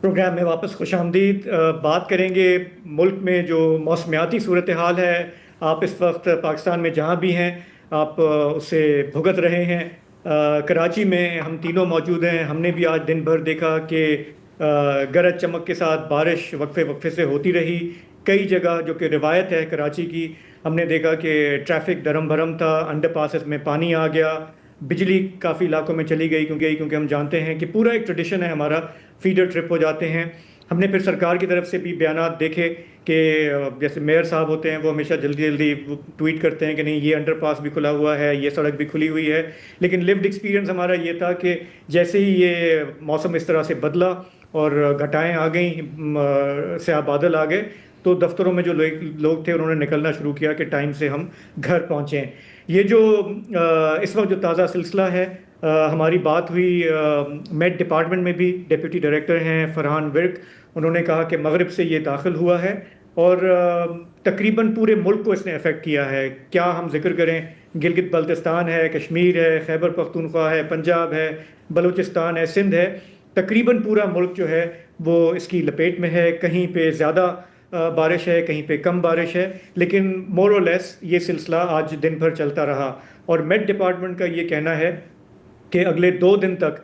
Programme میں واپس خوش آمدید. بات کریں گے ملک میں جو موسمیاتی صورتحال ہے. آپ اس وقت پاکستان میں جہاں بھی ہیں آپ اسے بھگت رہے ہیں. کراچی میں ہم تینوں موجود ہیں. ہم نے بھی آج دن بھر دیکھا کہ گرج چمک کے ساتھ بارش وقفے وقفے سے ہوتی رہی. کئی جگہ جو کہ روایت ہے کراچی کی، ہم نے دیکھا کہ ٹریفک درم بھرم تھا، انڈر پاسز میں پانی آ گیا، بجلی کافی علاقوں میں چلی گئی کیونکہ ہم جانتے ہیں کہ پورا ایک ٹریڈیشن ہے ہمارا، فیڈر ٹرپ ہو جاتے ہیں. ہم نے پھر سرکار کی طرف سے بھی بیانات دیکھے کہ جیسے میئر صاحب ہوتے ہیں وہ ہمیشہ جلدی جلدی ٹویٹ کرتے ہیں کہ نہیں یہ انڈر پاس بھی کھلا ہوا ہے، یہ سڑک بھی کھلی ہوئی ہے. لیکن لیوڈ ایکسپیرینس ہمارا یہ تھا کہ جیسے ہی یہ موسم اس طرح سے بدلا اور گھٹائیں آ گئیں، سیاہ بادل آ گئے، تو دفتروں میں جو لوگ تھے انہوں نے نکلنا شروع کیا کہ ٹائم سے ہم گھر پہنچیں. یہ جو اس وقت جو تازہ سلسلہ ہے، ہماری بات ہوئی میٹ ڈپارٹمنٹ میں بھی، ڈپٹی ڈائریکٹر ہیں فرحان ورک، انہوں نے کہا کہ مغرب سے یہ داخل ہوا ہے اور تقریباً پورے ملک کو اس نے افیکٹ کیا ہے. کیا ہم ذکر کریں، گلگت بلتستان ہے، کشمیر ہے، خیبر پختونخوا ہے، پنجاب ہے، بلوچستان ہے، سندھ ہے، تقریباً پورا ملک جو ہے وہ اس کی لپیٹ میں ہے. کہیں پہ زیادہ بارش ہے، کہیں پہ کم بارش ہے، لیکن مور اور لیس یہ سلسلہ آج دن بھر چلتا رہا. اور میٹ ڈپارٹمنٹ کا یہ کہنا ہے کہ اگلے 2 دن تک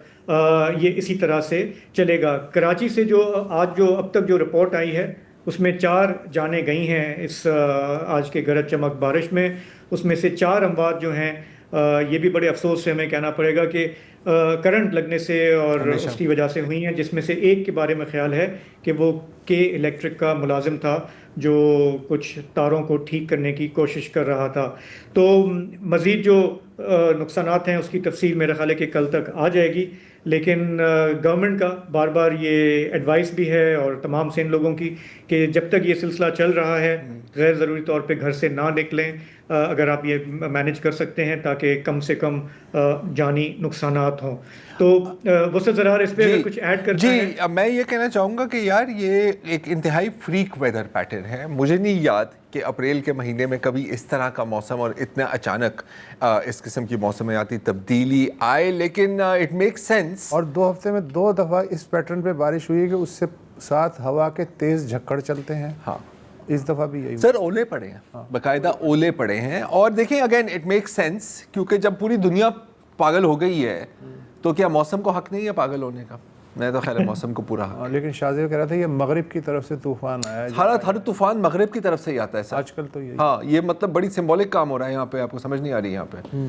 یہ اسی طرح سے چلے گا. کراچی سے جو اب تک جو رپورٹ آئی ہے اس میں 4 جانیں گئی ہیں اس آج کے گرج چمک بارش میں. اس میں سے 4 اموات جو ہیں یہ بھی بڑے افسوس سے ہمیں کہنا پڑے گا کہ کرنٹ لگنے سے اور اس کی وجہ سے ہوئی ہیں، جس میں سے ایک کے بارے میں خیال ہے کہ وہ کے الیکٹرک کا ملازم تھا جو کچھ تاروں کو ٹھیک کرنے کی کوشش کر رہا تھا. تو مزید جو نقصانات ہیں اس کی تفصیل میرا خیال ہے کہ کل تک آ جائے گی. لیکن گورنمنٹ کا بار بار یہ ایڈوائس بھی ہے اور تمام سے ان لوگوں کی کہ جب تک یہ سلسلہ چل رہا ہے غیر ضروری طور پہ گھر سے نہ نکلیں اگر آپ یہ مینج کر سکتے ہیں، تاکہ کم سے کم جانی نقصانات ہوں. تو وسط زرار اس پہ اگر کچھ ایڈ کرنا ہے. جی میں یہ کہنا چاہوں گا کہ یار یہ ایک انتہائی فریک ویدر پیٹرن ہے. مجھے نہیں یاد کہ اپریل کے مہینے میں کبھی اس طرح کا موسم اور اتنا اچانک اس قسم کی موسمیاتی تبدیلی آئے، لیکن اٹ میک سینس. اور 2 ہفتے میں 2 دفعہ اس پیٹرن پہ بارش ہوئی ہے کہ اس سے ساتھ ہوا کے تیز جھکڑ چلتے ہیں. ہاں اس دفعہ بھی یہی سر اولے پڑے ہیں، باقاعدہ اولے پڑے ہیں. اور دیکھیں اگین اٹ میک سینس، کیونکہ جب پوری دنیا پاگل ہو گئی ہے تو کیا موسم کو حق نہیں ہے پاگل ہونے کا؟ میں تو خیر موسم کو پورا حق ہے. لیکن شاذیب کہہ رہا تھا یہ مغرب کی طرف سے طوفان آیا ہے. ہر طوفان مغرب کی طرف سے ہی آتا ہے سر آج کل تو یہی. ہاں یہ مطلب بڑی سمبولک کام ہو رہا ہے یہاں پہ، آپ کو سمجھ نہیں آ رہی یہاں پہ.